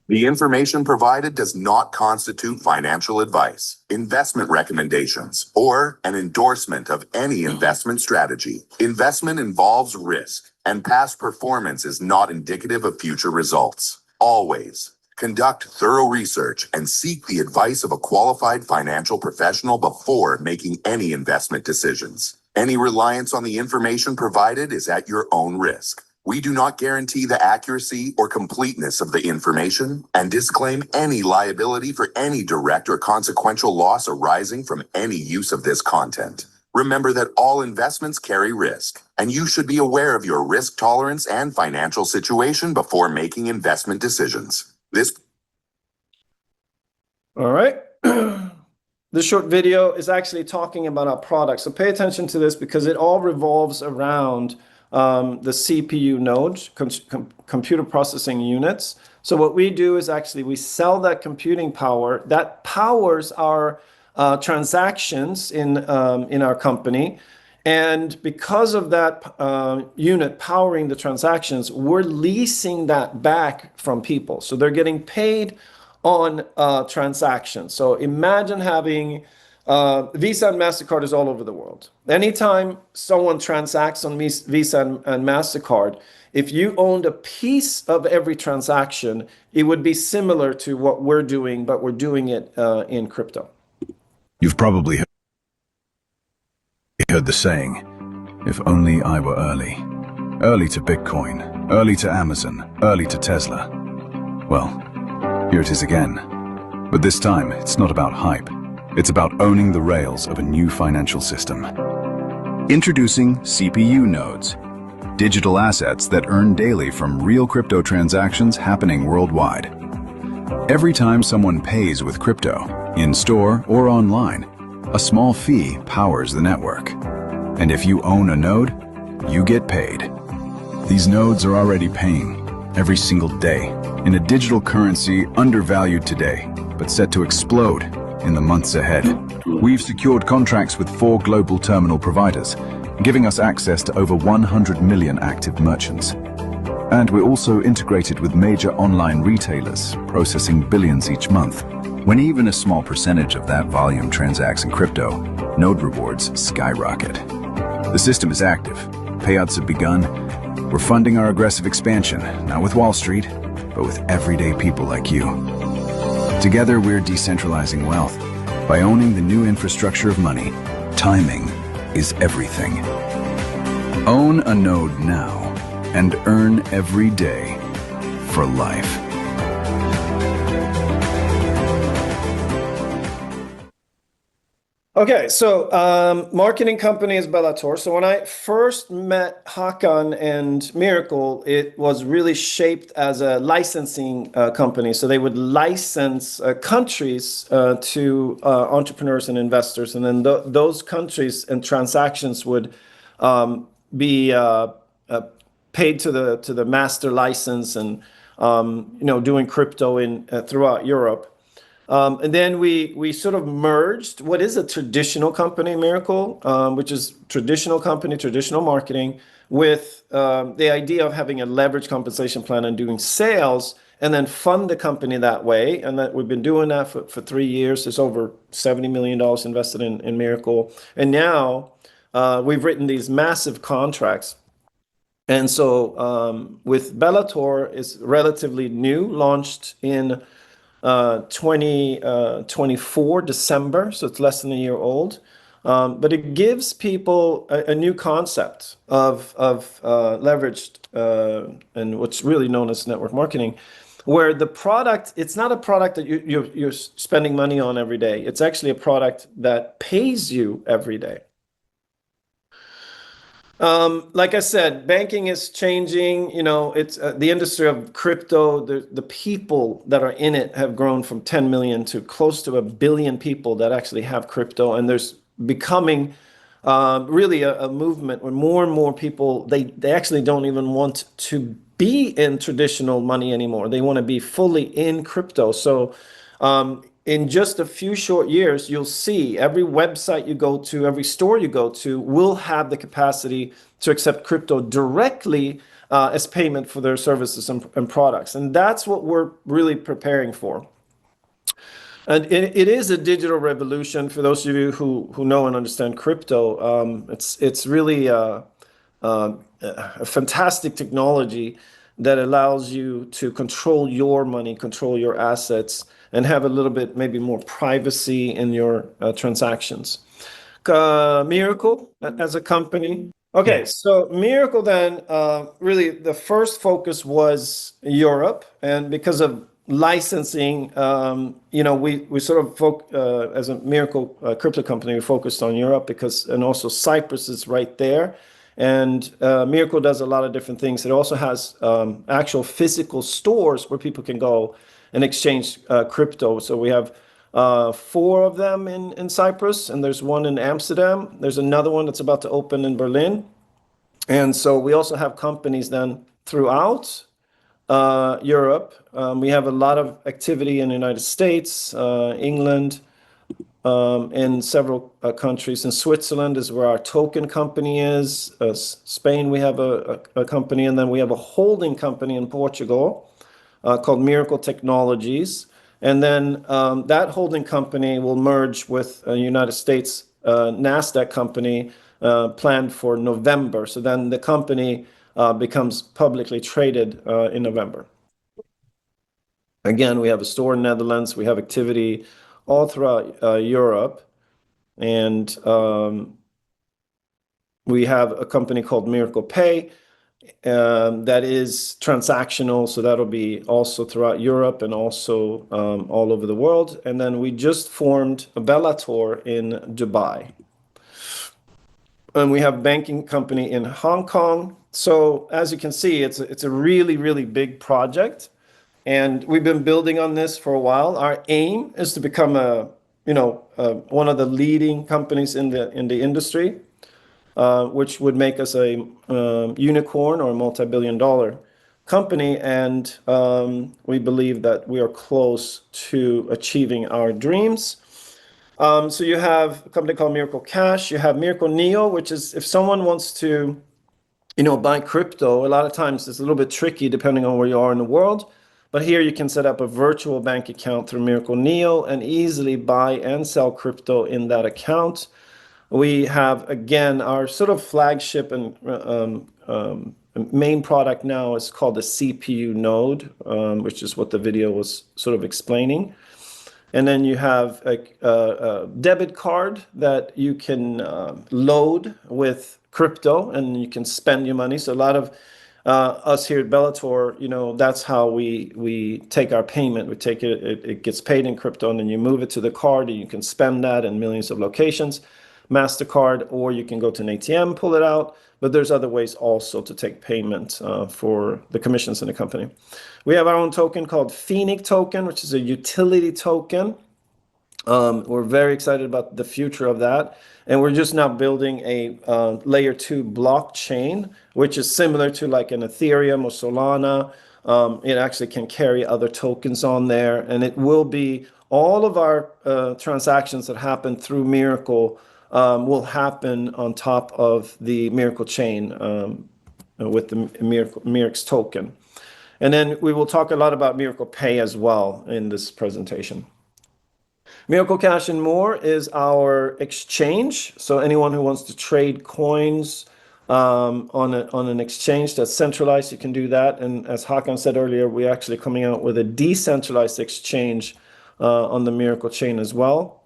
The information provided does not constitute financial advice, investment recommendations, or an endorsement of any investment strategy. Investment involves risk, and past performance is not indicative of future results. Always conduct thorough research and seek the advice of a qualified financial professional before making any investment decisions. Any reliance on the information provided is at your own risk. We do not guarantee the accuracy or completeness of the information and disclaim any liability for any direct or consequential loss arising from any use of this content. Remember that all investments carry risk, and you should be aware of your risk tolerance and financial situation before making investment decisions. All right. This short video is actually talking about our product. So pay attention to this because it all revolves around the CPU nodes, computer processing units. So what we do is actually we sell that computing power that powers our transactions in our company. And because of that unit powering the transactions, we're leasing that back from people. So they're getting paid on transactions. So imagine having Visa and MasterCard is all over the world. Anytime someone transacts on Visa and MasterCard, if you owned a piece of every transaction, it would be similar to what we're doing, but we're doing it in crypto. You've probably heard the saying, if only I were early. Early to Bitcoin, early to Amazon, early to Tesla. Well, here it is again. But this time, it's not about hype. It's about owning the rails of a new financial system. Introducing CPU nodes, digital assets that earn daily from real crypto transactions happening worldwide. Every time someone pays with crypto, in-store or online, a small fee powers the network. And if you own a node, you get paid. These nodes are already paying every single day in a digital currency undervalued today, but set to explode in the months ahead. We've secured contracts with 4 global terminal providers, giving us access to over 100 million active merchants. And we're also integrated with major online retailers, processing billions each month. When even a small percentage of that volume transacts in crypto, node rewards skyrocket. The system is active. Payouts have begun. We're funding our aggressive expansion, not with Wall Street, but with everyday people like you. Together, we're decentralizing wealth. By owning the new infrastructure of money, timing is everything. Own a node now and earn every day for life. Okay, so marketing company is BELLATOR. So when I first met Hakan and Miracle, it was really shaped as a licensing company. So they would license countries to entrepreneurs and investors, and then those countries and transactions would be paid to the master license, and doing crypto in throughout Europe. And then we sort of merged what is a traditional company, Miracle, which is traditional company, traditional marketing, with the idea of having a leverage compensation plan and doing sales, and then fund the company that way. And that we've been doing that for 3 years. There's over $70 million invested in Miracle. And now we've written these massive contracts. And so with BELLATOR, is relatively new, launched in 2024 December, so it's less than a year old, but it gives people a new concept of leveraged and what's really known as network marketing, where the product, it's not a product that you're spending money on every day. It's actually a product that pays you every day. Like I said, banking is changing. It's the industry of crypto. The people that are in it have grown from 10 million to close to 1 billion people that actually have crypto. And there's becoming really a movement where more and more people, they actually don't even want to be in traditional money anymore. They want to be fully in crypto. So in just a few short years, you'll see every website you go to, every store you go to will have the capacity to accept crypto directly as payment for their services and products. And that's what we're really preparing for. And it is a digital revolution for those of you who know and understand crypto. It's really a fantastic technology that allows you to control your money, control your assets, and have a little bit maybe more privacy in your transactions. Miracle as a company. Okay, so Miracle then, really the first focus was Europe, and because of licensing, we sort of as a Miracle crypto company, we focused on Europe because, and also Cyprus is right there. And Miracle does a lot of different things. It also has actual physical stores where people can go and exchange crypto. So we have 4 of them in Cyprus, and there's one in Amsterdam. There's another one that's about to open in Berlin. And so we also have companies then throughout Europe. We have a lot of activity in the United States, England, in several countries. In Switzerland is where our token company is. Spain, we have a company, and then we have a holding company in Portugal called Miracle Technologies. And then that holding company will merge with a United States NASDAQ company planned for November. So then the company becomes publicly traded in November. Again, we have a store in Netherlands. We have activity all throughout Europe. And we have a company called Miracle Pay that is transactional. So that'll be also throughout Europe and also all over the world. And then we just formed a BELLATOR in Dubai. And we have a banking company in Hong Kong. So as you can see, it's a really, really big project. And we've been building on this for a while. Our aim is to become one of the leading companies in the industry, which would make us a unicorn or a multi-billion-dollar company. And we believe that we are close to achieving our dreams. So you have a company called Miracle Cash. You have Miracle Neo, which is if someone wants to, buy crypto, a lot of times it's a little bit tricky depending on where you are in the world. But here you can set up a virtual bank account through Miracle Neo and easily buy and sell crypto in that account. We have, again, our sort of flagship and main product now is called the CPU node, which is what the video was sort of explaining. And then you have a debit card that you can load with crypto and you can spend your money. So a lot of us here at Bellator, that's how we take our payment. We take it gets paid in crypto, and then you move it to the card, and you can spend that in millions of locations, MasterCard, or you can go to an ATM, pull it out. But there's other ways also to take payment for the commissions in the company. We have our own token called Phoenix token, which is a utility token. We're very excited about the future of that. And we're just now building a layer 2 blockchain, which is similar to like an Ethereum or Solana. It actually can carry other tokens on there. And it will be all of our transactions that happen through Miracle will happen on top of the Miracle chain with the Mirix token. And then we will talk a lot about Miracle Pay as well in this presentation. Miracle Cash and More is our exchange. So anyone who wants to trade coins on an exchange that's centralized, you can do that. And as Hakan said earlier, we're actually coming out with a decentralized exchange on the Miracle chain as well.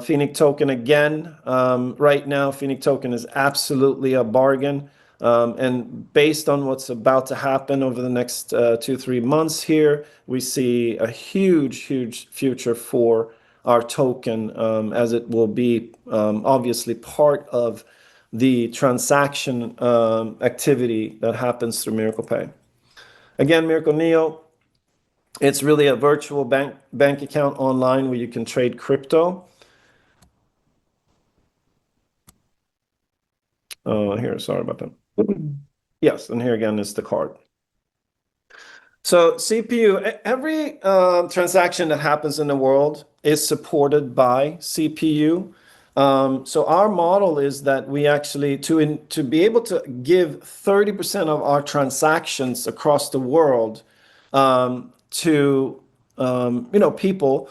Phoenix token again. Right now, Phoenix token is absolutely a bargain. And based on what's about to happen over the next 2-3 months here, we see a huge, huge future for our token as it will be obviously part of the transaction activity that happens through Miracle Pay. Again, Miracle Neo, it's really a virtual bank account online where you can trade crypto. Here, sorry about that. Yes, and here again is the card. So CPU, every transaction that happens in the world is supported by CPU. So our model is that we actually, to be able to give 30% of our transactions across the world to people,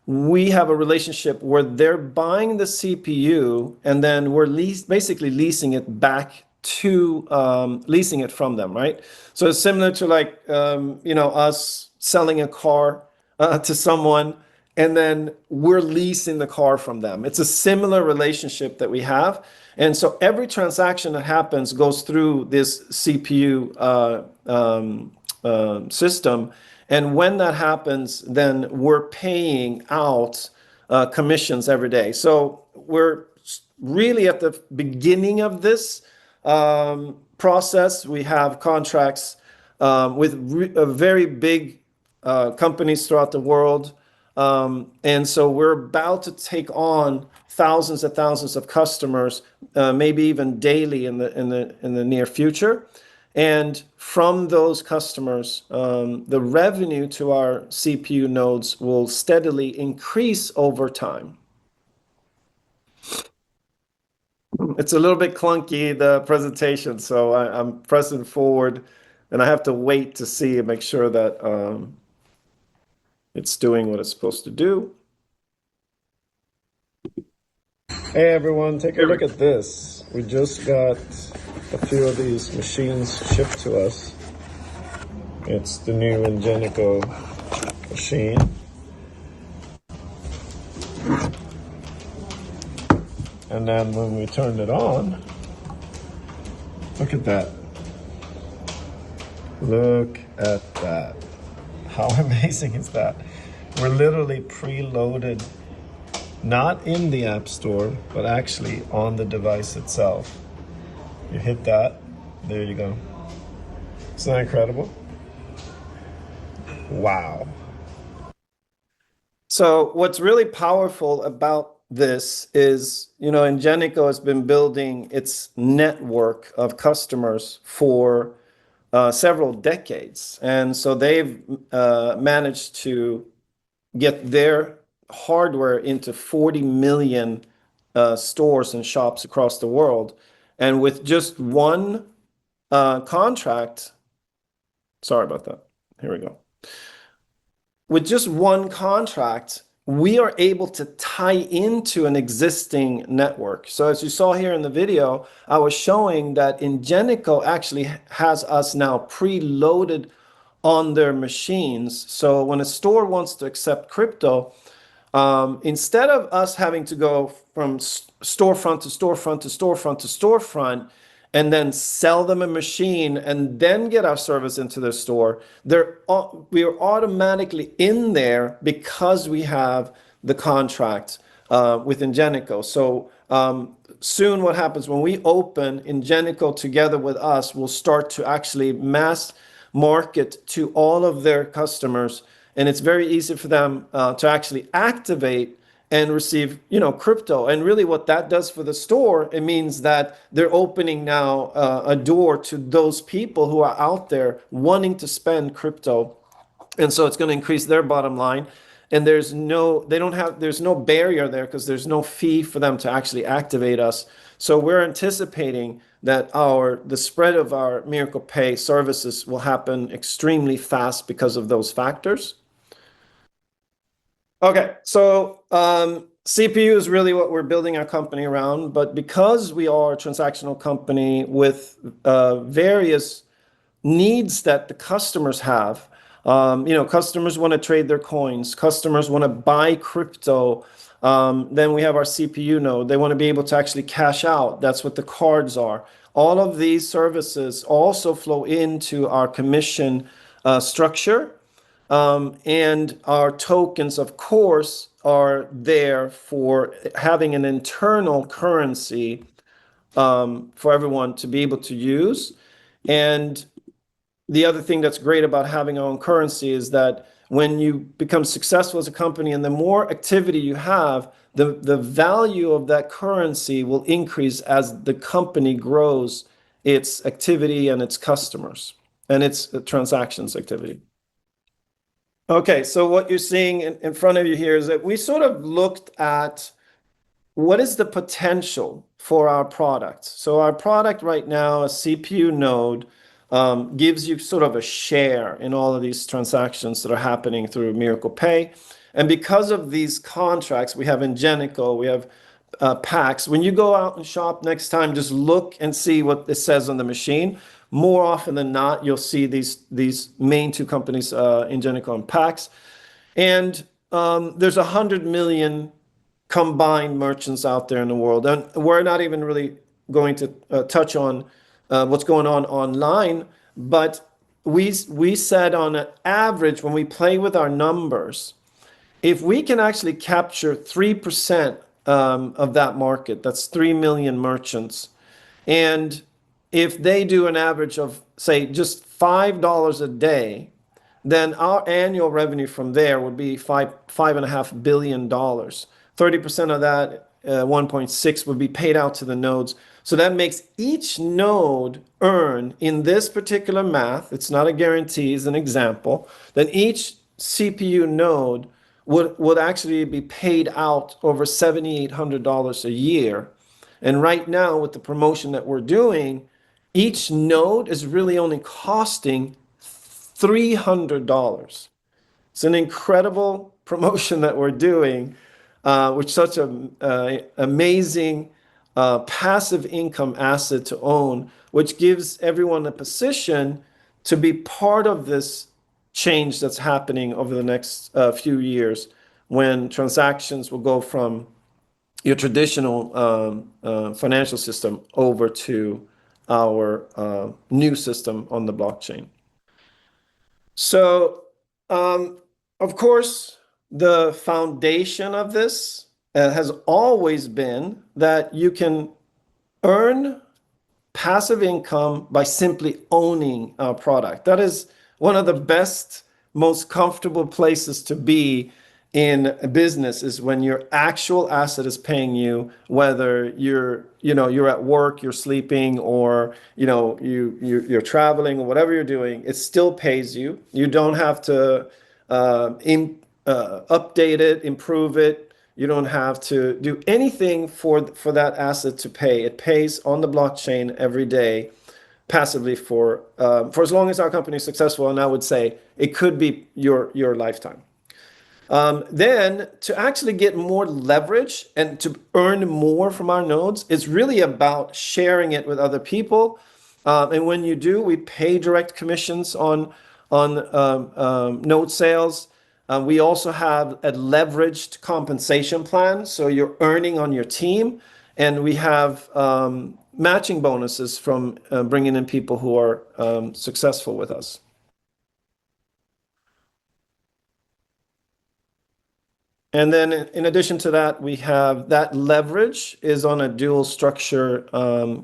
we have a relationship where they're buying the CPU and then we're basically leasing it back to leasing it from them, right? So it's similar to like us selling a car to someone and then we're leasing the car from them. It's a similar relationship that we have. And so every transaction that happens goes through this CPU system. And when that happens, then we're paying out commissions every day. So we're really at the beginning of this process. We have contracts with very big companies throughout the world. And so we're about to take on thousands and thousands of customers, maybe even daily in the near future. And from those customers, the revenue to our CPU nodes will steadily increase over time. It's a little bit clunky, the presentation, so I'm pressing forward and I have to wait to see and make sure that it's doing what it's supposed to do. Hey everyone, take a look at this. We just got a few of these machines shipped to us. It's the new Ingenico machine. And then when we turned it on, look at that. Look at that. How amazing is that? We're literally preloaded, not in the App Store, but actually on the device itself. You hit that, there you go. Isn't that incredible? Wow. So what's really powerful about this is, Ingenico has been building its network of customers for several decades. And so they've managed to get their hardware into 40 million stores and shops across the world. And with just one contract, sorry about that. Here we go. With just one contract, we are able to tie into an existing network. So as you saw here in the video, I was showing that Ingenico actually has us now preloaded on their machines. So when a store wants to accept crypto, instead of us having to go from storefront to storefront to storefront to storefront and then sell them a machine and then get our service into their store, we are automatically in there because we have the contract with Ingenico. So soon what happens when we open, Ingenico together with us will start to actually mass market to all of their customers. And it's very easy for them to actually activate and receive, crypto. And really what that does for the store, it means that they're opening now a door to those people who are out there wanting to spend crypto. And so it's going to increase their bottom line. And there's no barrier there because there's no fee for them to actually activate us. So we're anticipating that the spread of our Miracle Pay services will happen extremely fast because of those factors. Okay, so CPU is really what we're building our company around, but because we are a transactional company with various needs that the customers have, customers want to trade their coins, customers want to buy crypto, then we have our CPU node. They want to be able to actually cash out. That's what the cards are. All of these services also flow into our commission structure. And our tokens, of course, are there for having an internal currency for everyone to be able to use. And the other thing that's great about having our own currency is that when you become successful as a company and the more activity you have, the value of that currency will increase as the company grows its activity and its customers and its transactions activity. Okay, so what you're seeing in front of you here is that we sort of looked at what is the potential for our product. So our product right now, a CPU node, gives you sort of a share in all of these transactions that are happening through Miracle Pay. And because of these contracts, we have Ingenico, we have packs. When you go out and shop next time, just look and see what it says on the machine. More often than not, you'll see these main two companies, Ingenico and Pax. And there's 100 million combined merchants out there in the world. And we're not even really going to touch on what's going on online, but we said on an average, when we play with our numbers, if we can actually capture 3% of that market, that's 3 million merchants, and if they do an average of, say, just $5 a day, then our annual revenue from there would be $5.5 billion. 30% of that, 1.6, would be paid out to the nodes. So that makes each node earn, in this particular math, it's not a guarantee, it's an example, then each CPU node would actually be paid out over $7,800 a year. And right now, with the promotion that we're doing, each node is really only costing $300. It's an incredible promotion that we're doing, with such an amazing passive income asset to own, which gives everyone a position to be part of this change that's happening over the next few years, when transactions will go from your traditional financial system over to our new system on the blockchain. So, of course, the foundation of this has always been that you can earn passive income by simply owning our product. That is one of the best, most comfortable places to be in a business, is when your actual asset is paying you, whether you're at work, you're sleeping, or you're traveling, or whatever you're doing, it still pays you. You don't have to update it, improve it. You don't have to do anything for that asset to pay. It pays on the blockchain every day, passively for as long as our company is successful. And I would say it could be your lifetime. Then to actually get more leverage and to earn more from our nodes, it's really about sharing it with other people. And when you do, we pay direct commissions on node sales. We also have a leveraged compensation plan, so you're earning on your team. And we have matching bonuses from bringing in people who are successful with us. And then in addition to that, we have that leverage is on a dual structure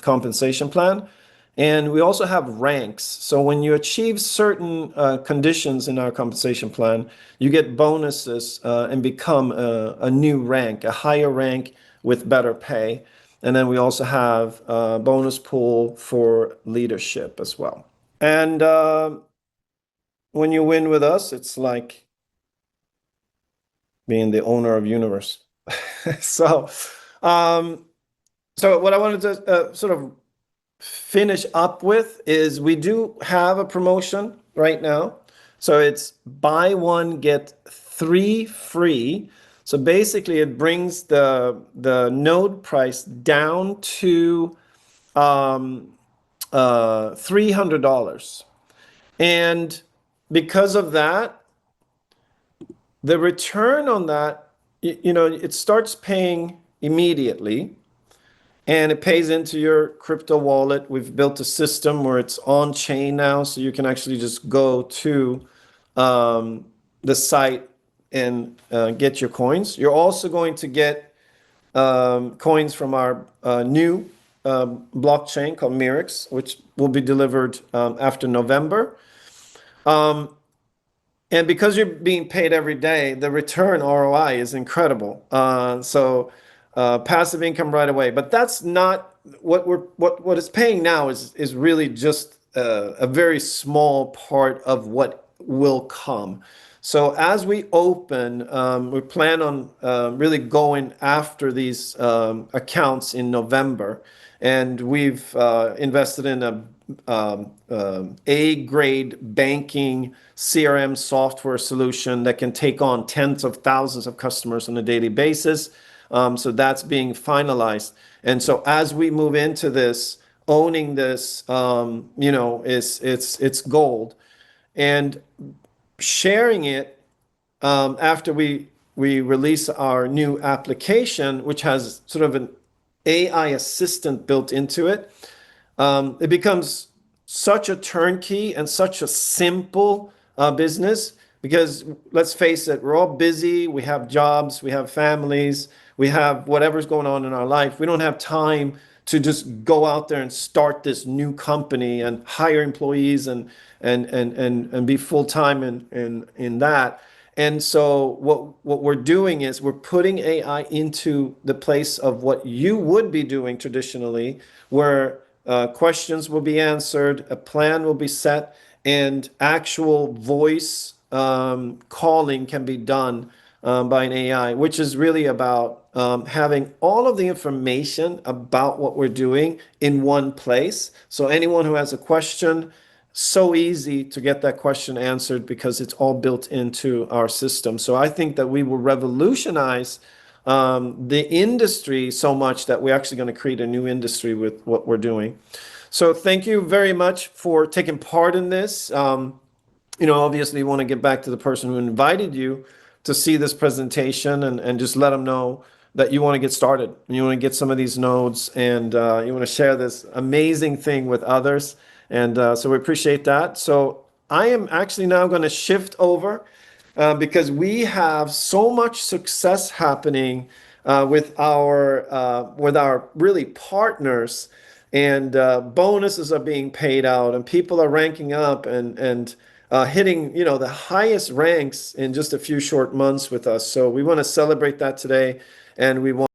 compensation plan. And we also have ranks. So when you achieve certain conditions in our compensation plan, you get bonuses and become a new rank, a higher rank with better pay. And then we also have a bonus pool for leadership as well. And when you win with us, it's like being the owner of universe. So what I wanted to sort of finish up with is we do have a promotion right now. So it's buy one, get 3 free. So basically it brings the node price down to $300. And because of that, the return on that, it starts paying immediately, and it pays into your crypto wallet. We've built a system where it's on chain now, so you can actually just go to the site and get your coins. You're also going to get coins from our new blockchain called Mirix, which will be delivered after November. And because you're being paid every day, the return ROI is incredible. So passive income right away. But that's not what it's paying now is really just a very small part of what will come. So as we open, we plan on really going after these accounts in November, and we've invested in a grade banking CRM software solution that can take on tens of thousands of customers on a daily basis. So that's being finalized. And so as we move into this, owning this, it's gold. And sharing it after we release our new application, which has sort of an AI assistant built into it, it becomes such a turnkey and such a simple business because let's face it, we're all busy. We have jobs, we have families, we have whatever's going on in our life. We don't have time to just go out there and start this new company and hire employees and be full time in that. And so what we're doing is we're putting AI into the place of what you would be doing traditionally, where questions will be answered, a plan will be set, and actual voice calling can be done by an AI, which is really about having all of the information about what we're doing in one place. So anyone who has a question, so easy to get that question answered because it's all built into our system. So I think that we will revolutionize the industry so much that we're actually going to create a new industry with what we're doing. So thank you very much for taking part in this. Obviously you want to get back to the person who invited you to see this presentation and just let them know that you want to get started. You want to get some of these nodes and you want to share this amazing thing with others. And so we appreciate that. So I am actually now going to shift over because we have so much success happening with our really partners, and bonuses are being paid out, and people are ranking up and hitting the highest ranks in just a few short months with us. So we want to celebrate that today, and we want